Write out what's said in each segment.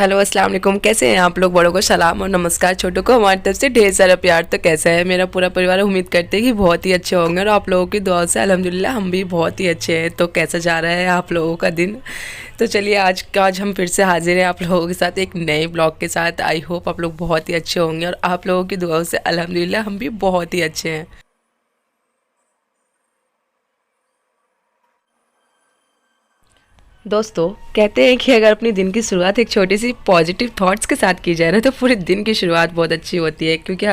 Hello अस्सलाम वालेकुम। कैसे हैं आप लोग? बड़ों को सलाम और नमस्कार, छोटों को हमारी तरफ से ढेर सारा प्यार। तो कैसा है मेरा पूरा परिवार? उम्मीद करते हैं कि बहुत ही अच्छे होंगे और आप लोगों की दुआ से अल्हम्दुलिल्लाह हम भी बहुत ही अच्छे हैं। तो कैसा जा रहा है आप लोगों का दिन? तो चलिए आज हम फिर से हाजिर हैं आप लोगों के साथ एक नए ब्लॉग के साथ। आई होप आप लोग बहुत ही अच्छे होंगे और आप लोगों की दुआ से अल्हम्दुलिल्लाह हम भी बहुत ही अच्छे हैं। दोस्तों, कहते हैं कि अगर अपनी दिन की शुरुआत एक छोटी सी पॉजिटिव थॉट्स के साथ की जाए ना, तो पूरे दिन की शुरुआत बहुत अच्छी होती है। क्योंकि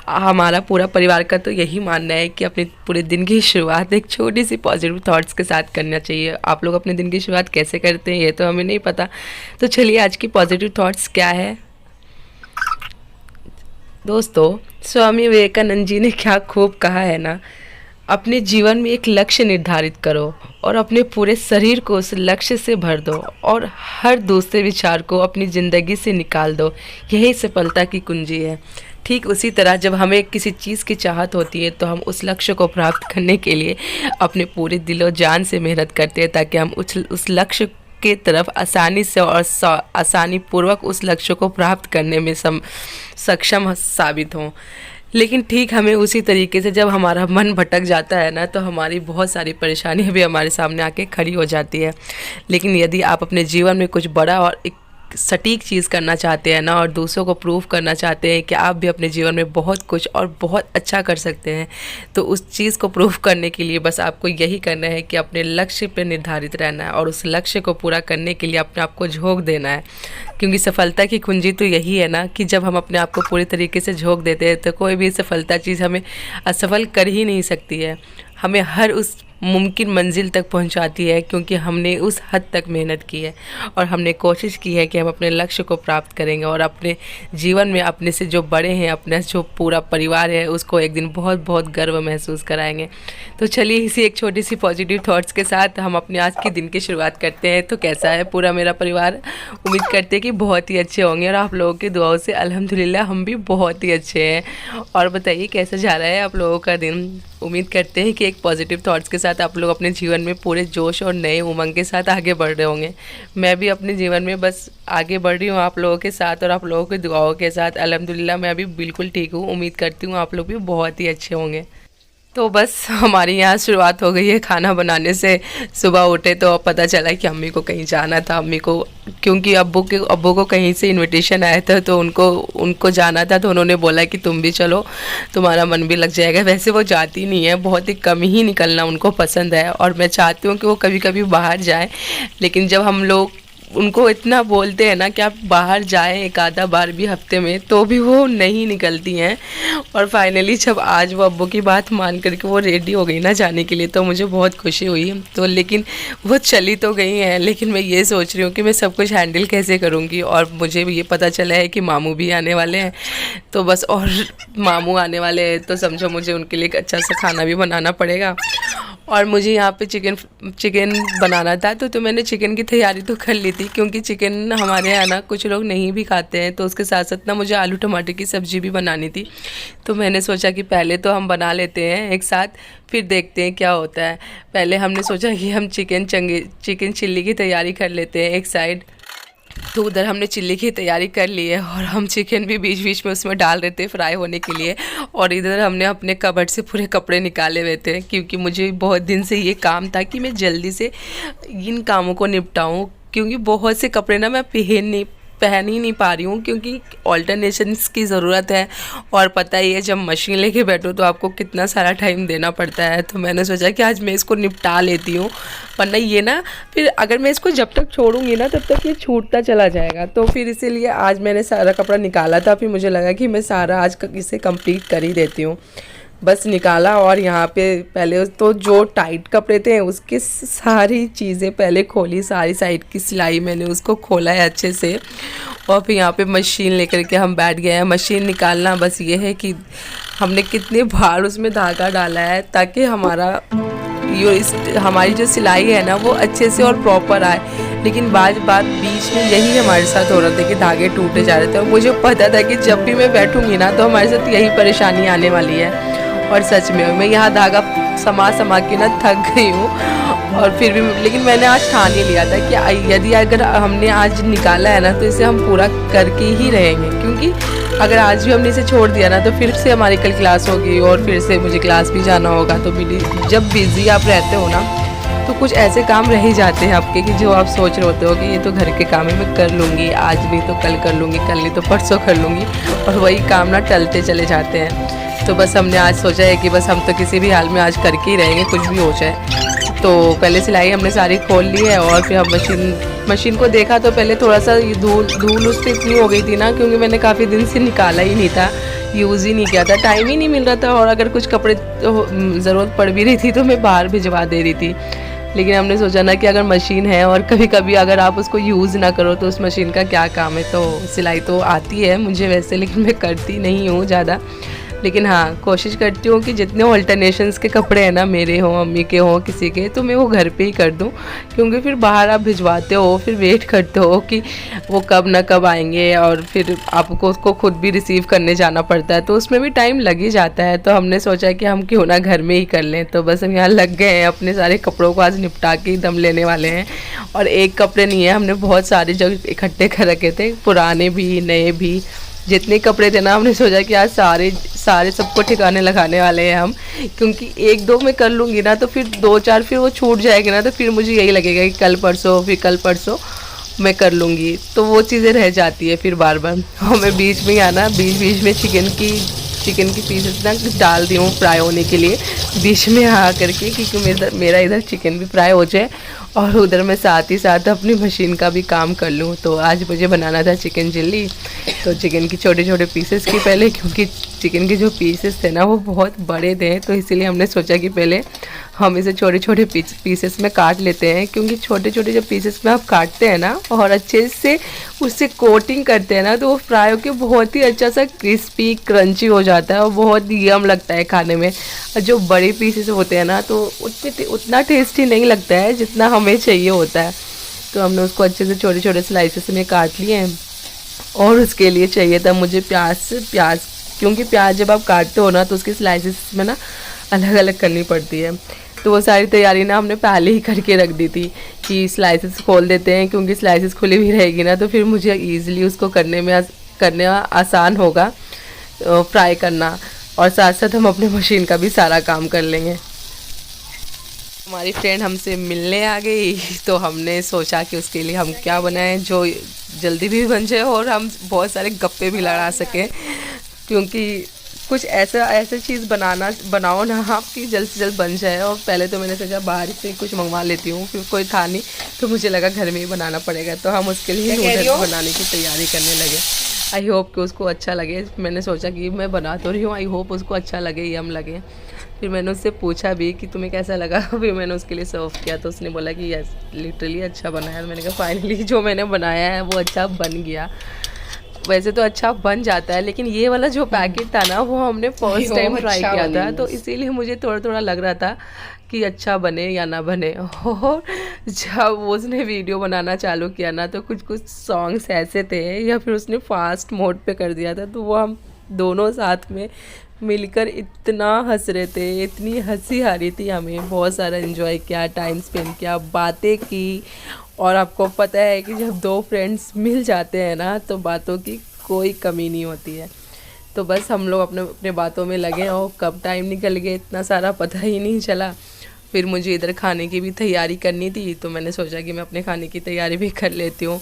हमारा पूरा परिवार का तो यही मानना है कि अपने पूरे दिन की शुरुआत एक छोटी सी पॉजिटिव थॉट्स के साथ करना चाहिए। आप लोग अपने दिन की शुरुआत कैसे करते हैं ये तो हमें नहीं पता। तो चलिए आज की पॉजिटिव थॉट्स क्या है दोस्तों। स्वामी विवेकानंद जी ने क्या खूब कहा है ना, अपने जीवन में एक लक्ष्य निर्धारित करो और अपने पूरे शरीर को उस लक्ष्य से भर दो और हर दूसरे विचार को अपनी ज़िंदगी से निकाल दो। यही सफलता की कुंजी है। ठीक उसी तरह जब हमें किसी चीज़ की चाहत होती है तो हम उस लक्ष्य को प्राप्त करने के लिए अपने पूरे दिलो जान से मेहनत करते हैं, ताकि हम उस लक्ष्य के तरफ आसानी से और आसानी पूर्वक उस लक्ष्य को प्राप्त करने में सक्षम साबित हों। लेकिन ठीक हमें उसी तरीके से जब हमारा मन भटक जाता है ना, तो हमारी बहुत सारी परेशानियां भी हमारे सामने आके खड़ी हो जाती है। लेकिन यदि आप अपने जीवन में कुछ बड़ा और एक सटीक चीज़ करना चाहते हैं ना, और दूसरों को प्रूव करना चाहते हैं कि आप भी अपने जीवन में बहुत कुछ और बहुत अच्छा कर सकते हैं, तो उस चीज़ को प्रूव करने के लिए बस आपको यही करना है कि अपने लक्ष्य पर निर्धारित रहना है और उस लक्ष्य को पूरा करने के लिए अपने आप को झोंक देना है। क्योंकि सफलता की कुंजी तो यही है ना कि जब हम अपने आप को पूरी तरीके से झोंक देते हैं तो कोई भी सफलता चीज़ हमें असफल कर ही नहीं सकती है। हमें हर उस मुमकिन मंजिल तक पहुंचाती है, क्योंकि हमने उस हद तक मेहनत की है और हमने कोशिश की है कि हम अपने लक्ष्य को प्राप्त करेंगे और अपने जीवन में अपने से जो बड़े हैं, अपना जो पूरा परिवार है, उसको एक दिन बहुत बहुत गर्व महसूस कराएंगे। तो चलिए इसी एक छोटी सी पॉजिटिव थॉट्स के साथ हम अपने आज के दिन की शुरुआत करते हैं। तो कैसा है पूरा मेरा परिवार? उम्मीद करते हैं कि बहुत ही अच्छे होंगे और आप लोगों की दुआओं से अल्हम्दुलिल्लाह हम भी बहुत ही अच्छे हैं। और बताइए कैसा जा रहा है आप लोगों का दिन? उम्मीद करते हैं कि एक पॉजिटिव थॉट्स के साथ आप लोग अपने जीवन में पूरे जोश और नए उमंग के साथ आगे बढ़ रहे होंगे। मैं भी अपने जीवन में बस आगे बढ़ रही हूँ आप लोगों के साथ और आप लोगों की दुआओं के साथ। अल्हम्दुलिल्लाह मैं अभी बिल्कुल ठीक हूँ। उम्मीद करती हूँ आप लोग भी बहुत ही अच्छे होंगे। तो बस हमारी यहाँ शुरुआत हो गई है खाना बनाने से। सुबह उठे तो पता चला कि अम्मी को कहीं जाना था। अम्मी को क्योंकि अब्बू को कहीं से इनविटेशन आया था, तो उनको जाना था, तो उन्होंने बोला कि तुम भी चलो, तुम्हारा मन भी लग जाएगा। वैसे वो जाती नहीं है, बहुत ही कम ही निकलना उनको पसंद है और मैं चाहती हूँ कि वो कभी कभी बाहर जाए। लेकिन जब हम लोग उनको इतना बोलते हैं ना कि आप बाहर जाएं एक आधा बार भी हफ्ते में, तो भी वो नहीं निकलती हैं। और फाइनली जब आज वो अब्बू की बात मान करके वो रेडी हो गई ना जाने के लिए, तो मुझे बहुत खुशी हुई। तो लेकिन वो चली तो गई हैं, लेकिन मैं ये सोच रही हूँ कि मैं सब कुछ हैंडल कैसे करूँगी। और मुझे भी ये पता चला है कि मामू भी आने वाले हैं, तो बस और मामू आने वाले हैं तो समझो मुझे उनके लिए एक अच्छा सा खाना भी बनाना पड़ेगा। और मुझे यहाँ पे चिकन बनाना था, तो मैंने चिकन की तैयारी तो कर ली थी, क्योंकि चिकन हमारे यहाँ ना कुछ लोग नहीं भी खाते हैं। तो उसके साथ साथ ना मुझे आलू टमाटर की सब्ज़ी भी बनानी थी। तो मैंने सोचा कि पहले तो हम बना लेते हैं एक साथ, फिर देखते हैं क्या होता है। पहले हमने सोचा कि हम चिकन चिल्ली की तैयारी कर लेते हैं एक साइड। तो उधर हमने चिल्ली की तैयारी कर ली है और हम चिकन भी बीच बीच में उसमें डाल रहे थे फ्राई होने के लिए। और इधर हमने अपने कबर्ड से पूरे कपड़े निकाले हुए थे, क्योंकि मुझे बहुत दिन से ये काम था कि मैं जल्दी से इन कामों को निपटाऊं। क्योंकि बहुत से कपड़े ना मैं पहन ही नहीं पा रही हूँ, क्योंकि ऑल्टरनेशंस की ज़रूरत है। और पता ही है जब मशीन लेके बैठो तो आपको कितना सारा टाइम देना पड़ता है। तो मैंने सोचा कि आज मैं इसको निपटा लेती हूँ, वरना ये ना फिर अगर मैं इसको जब तक छोड़ूंगी ना तब तक ये छूटता चला जाएगा। तो फिर इसीलिए आज मैंने सारा कपड़ा निकाला था। फिर मुझे लगा कि मैं सारा आज इसे कंप्लीट कर ही देती हूँ। बस निकाला और यहाँ पे पहले तो जो टाइट कपड़े थे उसकी सारी चीज़ें पहले खोली, सारी साइड की सिलाई मैंने उसको खोला है अच्छे से। और फिर यहाँ पे मशीन लेकर के हम बैठ गए हैं। मशीन निकालना बस ये है कि हमने कितने बार उसमें धागा डाला है, ताकि हमारी जो सिलाई है ना वो अच्छे से और प्रॉपर आए। लेकिन बार बार बीच में यही हमारे साथ हो रहा था कि धागे टूटे जा रहे थे, और मुझे पता था कि जब भी मैं बैठूंगी ना तो हमारे साथ यही परेशानी आने वाली है। और सच में मैं यहाँ धागा समा समा के ना थक गई हूँ। और फिर भी लेकिन मैंने आज ठान ही लिया था कि यदि अगर हमने आज निकाला है ना तो इसे हम पूरा करके ही रहेंगे, क्योंकि अगर आज भी हमने इसे छोड़ दिया ना तो फिर से हमारी कल क्लास होगी और फिर से मुझे क्लास भी जाना होगा। तो जब बिज़ी आप रहते हो ना तो कुछ ऐसे काम रह ही जाते हैं आपके कि जो आप सोच रहे होते हो कि ये तो घर के काम है, मैं कर लूँगी, आज नहीं तो कल कर लूँगी, कल नहीं तो परसों कर लूँगी, और वही काम ना टलते चले जाते हैं। तो बस हमने आज सोचा है कि बस हम तो किसी भी हाल में आज करके ही रहेंगे, कुछ भी हो जाए। तो पहले सिलाई हमने सारी खोल ली है और फिर हम मशीन को देखा तो पहले थोड़ा सा धूल उस पर इतनी हो गई थी ना, क्योंकि मैंने काफ़ी दिन से निकाला ही नहीं था, यूज़ ही नहीं किया था, टाइम ही नहीं मिल रहा था, और अगर कुछ कपड़े ज़रूरत पड़ भी रही थी तो मैं बाहर भिजवा दे रही थी। लेकिन हमने सोचा ना कि अगर मशीन है और कभी कभी अगर आप उसको यूज़ ना करो तो उस मशीन का क्या काम है। तो सिलाई तो आती है मुझे वैसे, लेकिन मैं करती नहीं हूँ ज़्यादा। लेकिन हाँ, कोशिश करती हूँ कि जितने ऑल्टरनेशंस के कपड़े हैं ना, मेरे हों, अम्मी के हों, किसी के, तो मैं वो घर पे ही कर दूँ, क्योंकि फिर बाहर आप भिजवाते हो, फिर वेट करते हो कि वो कब ना कब आएंगे, और फिर आपको उसको खुद भी रिसीव करने जाना पड़ता है, तो उसमें भी टाइम लग ही जाता है। तो हमने सोचा कि हम क्यों ना घर में ही कर लें। तो बस हम यहाँ लग गए हैं, अपने सारे कपड़ों को आज निपटा के ही दम लेने वाले हैं। और एक कपड़े नहीं है, हमने बहुत सारे जगह इकट्ठे कर रखे थे, पुराने भी नए भी, जितने कपड़े थे ना, हमने सोचा कि आज सारे सबको ठिकाने लगाने वाले हैं हम, क्योंकि एक दो मैं कर लूँगी ना तो फिर दो चार फिर वो छूट जाएगी ना, तो फिर मुझे यही लगेगा कि कल परसों मैं कर लूँगी, तो वो चीज़ें रह जाती है फिर बार बार। हमें बीच में आना, बीच में चिकन की पीसेस ना डाल दी हूँ फ्राई होने के लिए बीच में आ करके, क्योंकि मेरा इधर चिकन भी फ्राई हो जाए और उधर मैं साथ ही साथ अपनी मशीन का भी काम कर लूँ। तो आज मुझे बनाना था चिकन चिल्ली, तो चिकन की छोटे छोटे पीसेस की पहले, क्योंकि चिकन के जो पीसेस थे ना वो बहुत बड़े थे, तो इसीलिए हमने सोचा कि पहले हम इसे छोटे छोटे पीसेस में काट लेते हैं, क्योंकि छोटे छोटे जब पीसेस में आप काटते हैं ना और अच्छे से उससे कोटिंग करते हैं ना, तो वो फ्राई होकर बहुत ही अच्छा सा क्रिस्पी क्रंची हो जाता है और बहुत यम लगता है खाने में। और जो बड़े पीसेस होते हैं ना तो उतना टेस्टी नहीं लगता है जितना हमें चाहिए होता है। तो हमने उसको अच्छे से छोटे छोटे स्लाइसेस में काट लिए हैं। और उसके लिए चाहिए था मुझे प्याज, क्योंकि प्याज जब आप काटते हो ना तो उसकी स्लाइसेस में ना अलग अलग करनी पड़ती है। तो वो सारी तैयारी ना हमने पहले ही करके रख दी थी कि स्लाइसेस खोल देते हैं, क्योंकि स्लाइसेस खुली हुई रहेगी ना तो फिर मुझे ईज़िली उसको करने आसान होगा फ्राई करना, और साथ साथ हम अपने मशीन का भी सारा काम कर लेंगे। हमारी फ्रेंड हमसे मिलने आ गई, तो हमने सोचा कि उसके लिए हम क्या बनाएं जो जल्दी भी बन जाए और हम बहुत सारे गप्पे भी लड़ा सकें, क्योंकि कुछ ऐसा चीज़ बनाओ ना आप कि जल्द से जल्द बन जाए। और पहले तो मैंने सोचा बाहर से कुछ मंगवा लेती हूँ, फिर कोई था नहीं तो मुझे लगा घर में ही बनाना पड़ेगा, तो हम उसके लिए नूडल्स बनाने की तैयारी करने लगे। आई होप कि उसको अच्छा लगे। मैंने सोचा कि मैं बना तो रही हूँ, आई होप उसको अच्छा लगे, यम लगे। फिर मैंने उससे पूछा भी कि तुम्हें कैसा लगा, फिर मैंने उसके लिए सर्व किया तो उसने बोला कि यस लिटरली अच्छा बना है। मैंने कहा फाइनली जो मैंने बनाया है वो अच्छा बन गया। वैसे तो अच्छा बन जाता है, लेकिन ये वाला जो पैकेट था ना वो हमने फर्स्ट टाइम ट्राई किया था, तो इसीलिए मुझे थोड़ा थोड़ा लग रहा था कि अच्छा बने या ना बने। और जब उसने वीडियो बनाना चालू किया ना तो कुछ सॉन्ग्स ऐसे थे, या फिर उसने फास्ट मोड पे कर दिया था, तो वो हम दोनों साथ में मिलकर इतना हंस रहे थे, इतनी हंसी आ रही थी, हमें बहुत सारा एंजॉय किया, टाइम स्पेंड किया, बातें की। और आपको पता है कि जब दो फ्रेंड्स मिल जाते हैं ना तो बातों की कोई कमी नहीं होती है। तो बस हम लोग अपने अपने बातों में लगे और कब टाइम निकल गया इतना सारा पता ही नहीं चला। फिर मुझे इधर खाने की भी तैयारी करनी थी, तो मैंने सोचा कि मैं अपने खाने की तैयारी भी कर लेती हूँ।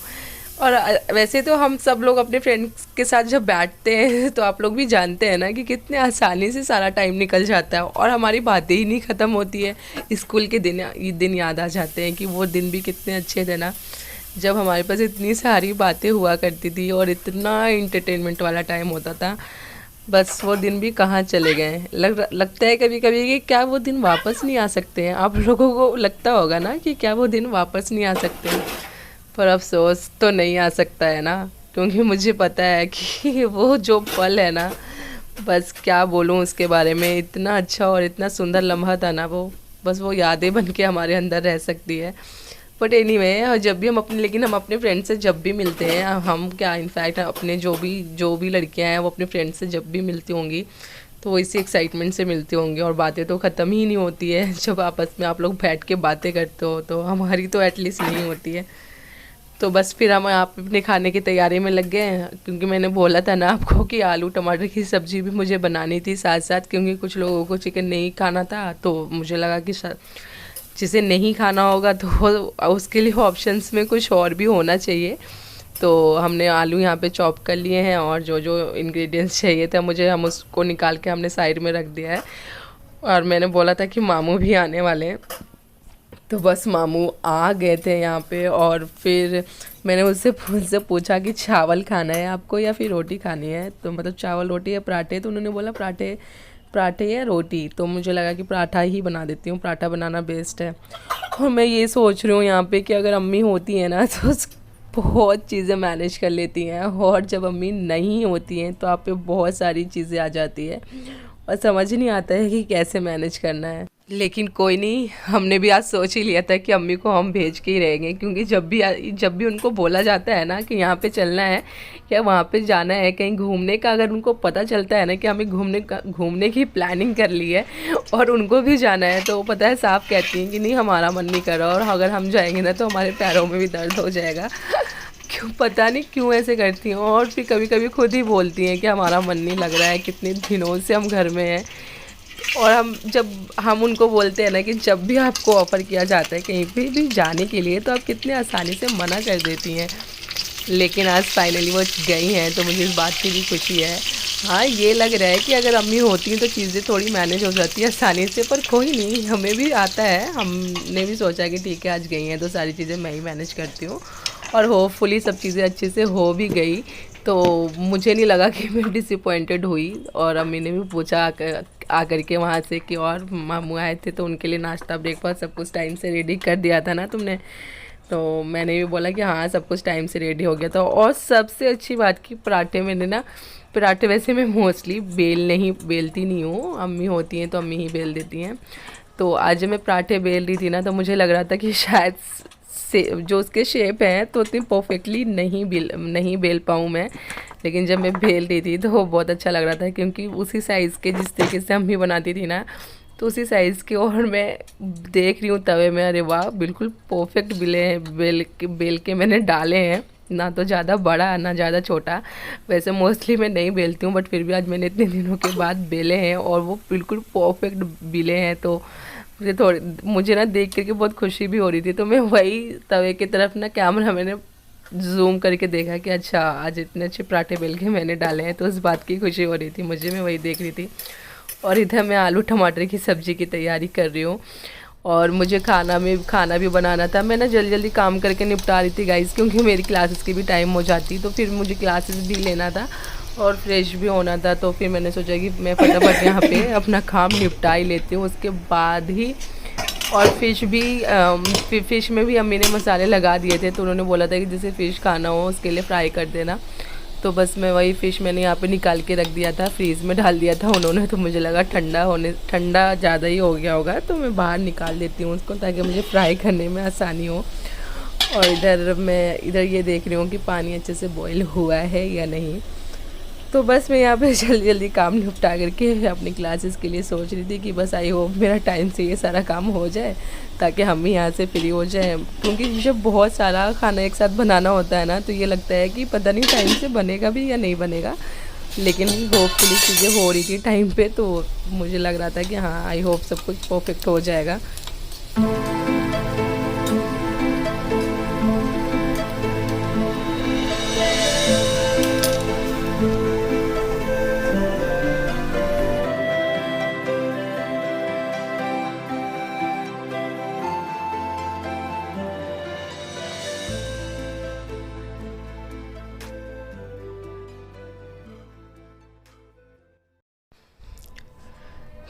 और वैसे तो हम सब लोग अपने फ्रेंड्स के साथ जब बैठते हैं तो आप लोग भी जानते हैं ना कि कितने आसानी से सारा टाइम निकल जाता है और हमारी बातें ही नहीं ख़त्म होती है। स्कूल के दिन याद आ जाते हैं कि वो दिन भी कितने अच्छे थे ना, जब हमारे पास इतनी सारी बातें हुआ करती थी और इतना इंटरटेनमेंट वाला टाइम होता था। बस वो दिन भी कहाँ चले गए। लगता है कभी कभी कि क्या वो दिन वापस नहीं आ सकते हैं। आप लोगों को लगता होगा ना कि क्या वो दिन वापस नहीं आ सकते हैं, पर अफसोस तो नहीं आ सकता है ना, क्योंकि मुझे पता है कि वो जो पल है ना, बस क्या बोलूँ उसके बारे में, इतना अच्छा और इतना सुंदर लम्हा था ना वो, बस वो यादें बन के हमारे अंदर रह सकती है। बट एनीवे, जब भी लेकिन हम अपने फ्रेंड से जब भी मिलते हैं, हम क्या इनफैक्ट अपने जो भी लड़कियां हैं वो अपने फ्रेंड से जब भी मिलती होंगी तो इसी एक्साइटमेंट से मिलते होंगे और बातें तो ख़त्म ही नहीं होती है। जब आपस में आप लोग बैठ के बातें करते हो तो हमारी तो एटलीस्ट नहीं होती है। तो बस फिर हम आप अपने खाने की तैयारी में लग गए हैं, क्योंकि मैंने बोला था ना आपको कि आलू टमाटर की सब्ज़ी भी मुझे बनानी थी साथ साथ, क्योंकि कुछ लोगों को चिकन नहीं खाना था। तो मुझे लगा कि जिसे नहीं खाना होगा तो उसके लिए ऑप्शंस में कुछ और भी होना चाहिए। तो हमने आलू यहाँ पे चॉप कर लिए हैं और जो जो इंग्रेडिएंट्स चाहिए थे मुझे, हम उसको निकाल के हमने साइड में रख दिया है। और मैंने बोला था कि मामू भी आने वाले हैं, तो बस मामू आ गए थे यहाँ पे। और फिर मैंने उससे पूछा कि चावल खाना है आपको या फिर रोटी खानी है, तो मतलब चावल रोटी या पराठे। तो उन्होंने बोला पराठे पराठे या रोटी। तो मुझे लगा कि पराठा ही बना देती हूँ, पराठा बनाना बेस्ट है। और मैं ये सोच रही हूँ यहाँ पे कि अगर अम्मी होती है ना तो बहुत चीज़ें मैनेज कर लेती हैं, और जब अम्मी नहीं होती हैं तो आप पे बहुत सारी चीज़ें आ जाती है और समझ नहीं आता है कि कैसे मैनेज करना है। लेकिन कोई नहीं, हमने भी आज सोच ही लिया था कि अम्मी को हम भेज के ही रहेंगे, क्योंकि जब भी उनको बोला जाता है ना कि यहाँ पे चलना है या वहाँ पे जाना है कहीं घूमने का, अगर उनको पता चलता है ना कि हमें घूमने की प्लानिंग कर ली है और उनको भी जाना है, तो पता है साफ कहती हैं कि नहीं हमारा मन नहीं कर रहा, और अगर हम जाएंगे ना तो हमारे पैरों में भी दर्द हो जाएगा। क्यों पता नहीं क्यों ऐसे करती हैं। और फिर कभी कभी खुद ही बोलती हैं कि हमारा मन नहीं लग रहा है, कितने दिनों से हम घर में हैं। और जब हम उनको बोलते हैं ना कि जब भी आपको ऑफ़र किया जाता है कहीं पे भी जाने के लिए तो आप कितने आसानी से मना कर देती हैं। लेकिन आज फाइनली वो गई हैं तो मुझे इस बात की भी खुशी है। हाँ, ये लग रहा है कि अगर अम्मी होती हैं तो चीज़ें थोड़ी मैनेज हो जाती है आसानी से, पर कोई नहीं, हमें भी आता है। हमने भी सोचा कि ठीक है आज गई हैं तो सारी चीज़ें मैं ही मैनेज करती हूँ, और होपफुली सब चीज़ें अच्छे से हो भी गई। तो मुझे नहीं लगा कि मैं डिसअपॉइंटेड हुई। और अम्मी ने भी पूछा आकर के वहाँ से कि और मामू आए थे तो उनके लिए नाश्ता ब्रेकफास्ट सब कुछ टाइम से रेडी कर दिया था ना तुमने। तो मैंने भी बोला कि हाँ सब कुछ टाइम से रेडी हो गया था। और सबसे अच्छी बात कि पराठे मैंने ना, पराठे वैसे मैं मोस्टली बेलती नहीं हूँ, अम्मी होती हैं तो अम्मी ही बेल देती हैं। तो आज मैं पराठे बेल रही थी ना तो मुझे लग रहा था कि शायद से जो उसके शेप हैं तो उतनी परफेक्टली नहीं बेल पाऊँ मैं। लेकिन जब मैं बेल रही थी तो वो बहुत अच्छा लग रहा था, क्योंकि उसी साइज़ के जिस तरीके से अम्मी बनाती थी ना तो उसी साइज़ के। और मैं देख रही हूँ तवे में, अरे वाह बिल्कुल परफेक्ट बिले हैं, बेल के मैंने डाले हैं, ना तो ज़्यादा बड़ा ना ज़्यादा छोटा। वैसे मोस्टली मैं नहीं बेलती हूँ, बट फिर भी आज मैंने इतने दिनों के बाद बेले हैं और वो बिल्कुल परफेक्ट बिले हैं। तो मुझे ना देख करके बहुत खुशी भी हो रही थी। तो मैं वही तवे की तरफ ना कैमरा मैंने जूम करके देखा कि अच्छा आज इतने अच्छे पराठे बेल के मैंने डाले हैं, तो उस बात की खुशी हो रही थी मुझे, मैं वही देख रही थी। और इधर मैं आलू टमाटर की सब्ज़ी की तैयारी कर रही हूँ। और मुझे खाना भी बनाना था। मैं ना जल्दी जल्दी काम करके निपटा रही थी गाइस, क्योंकि मेरी क्लासेस की भी टाइम हो जाती, तो फिर मुझे क्लासेस भी लेना था और फ्रेश भी होना था। तो फिर मैंने सोचा कि मैं फटाफट यहाँ पे अपना काम निपटा ही लेती हूँ, उसके बाद ही। और फ़िश में भी अम्मी ने मसाले लगा दिए थे, तो उन्होंने बोला था कि जैसे फ़िश खाना हो उसके लिए फ्राई कर देना। तो बस मैं वही फ़िश मैंने यहाँ पे निकाल के रख दिया था, फ्रीज़ में डाल दिया था उन्होंने। तो मुझे लगा ठंडा ज़्यादा ही हो गया होगा, तो मैं बाहर निकाल देती हूँ उसको ताकि मुझे फ्राई करने में आसानी हो। और इधर ये देख रही हूँ कि पानी अच्छे से बॉईल हुआ है या नहीं। तो बस मैं यहाँ पे जल्दी जल्दी काम निपटा करके अपनी क्लासेस के लिए सोच रही थी कि बस आई होप मेरा टाइम से ये सारा काम हो जाए ताकि हम भी यहाँ से फ्री हो जाए। क्योंकि जब बहुत सारा खाना एक साथ बनाना होता है ना तो ये लगता है कि पता नहीं टाइम से बनेगा भी या नहीं बनेगा। लेकिन होपफुली चीज़ें हो रही थी टाइम पे, तो मुझे लग रहा था कि हाँ आई होप सब कुछ परफेक्ट हो जाएगा।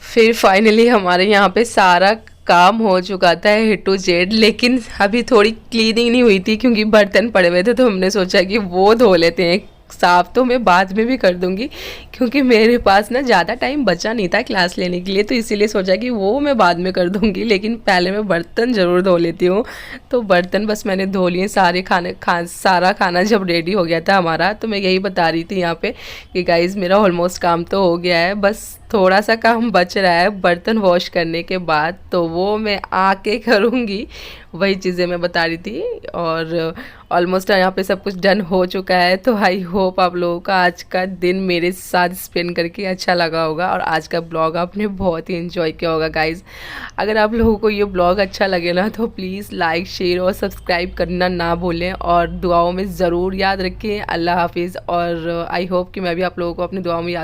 फिर फाइनली हमारे यहाँ पे सारा काम हो चुका था A to Z, लेकिन अभी थोड़ी क्लीनिंग नहीं हुई थी क्योंकि बर्तन पड़े हुए थे, तो हमने सोचा कि वो धो लेते हैं साफ़ तो मैं बाद में भी कर दूँगी, क्योंकि मेरे पास ना ज़्यादा टाइम बचा नहीं था क्लास लेने के लिए, तो इसीलिए सोचा कि वो मैं बाद में कर दूँगी, लेकिन पहले मैं बर्तन ज़रूर धो लेती हूँ। तो बर्तन बस मैंने धो लिए, सारा खाना जब रेडी हो गया था हमारा, तो मैं यही बता रही थी यहाँ पे कि गाइज़ मेरा ऑलमोस्ट काम तो हो गया है, बस थोड़ा सा काम बच रहा है बर्तन वॉश करने के बाद, तो वो मैं आके करूँगी। वही चीज़ें मैं बता रही थी, और ऑलमोस्ट यहाँ पे सब कुछ डन हो चुका है। तो आई होप आप लोगों का आज का दिन मेरे साथ स्पेंड करके अच्छा लगा होगा, और आज का ब्लॉग आपने बहुत ही एंजॉय किया होगा गाइज़। अगर आप लोगों को ये ब्लॉग अच्छा लगे ना, तो प्लीज़ लाइक, शेयर और सब्सक्राइब करना ना भूलें, और दुआओं में ज़रूर याद रखें। अल्लाह हाफिज़। और आई होप कि मैं भी आप लोगों को अपनी दुआओं में याद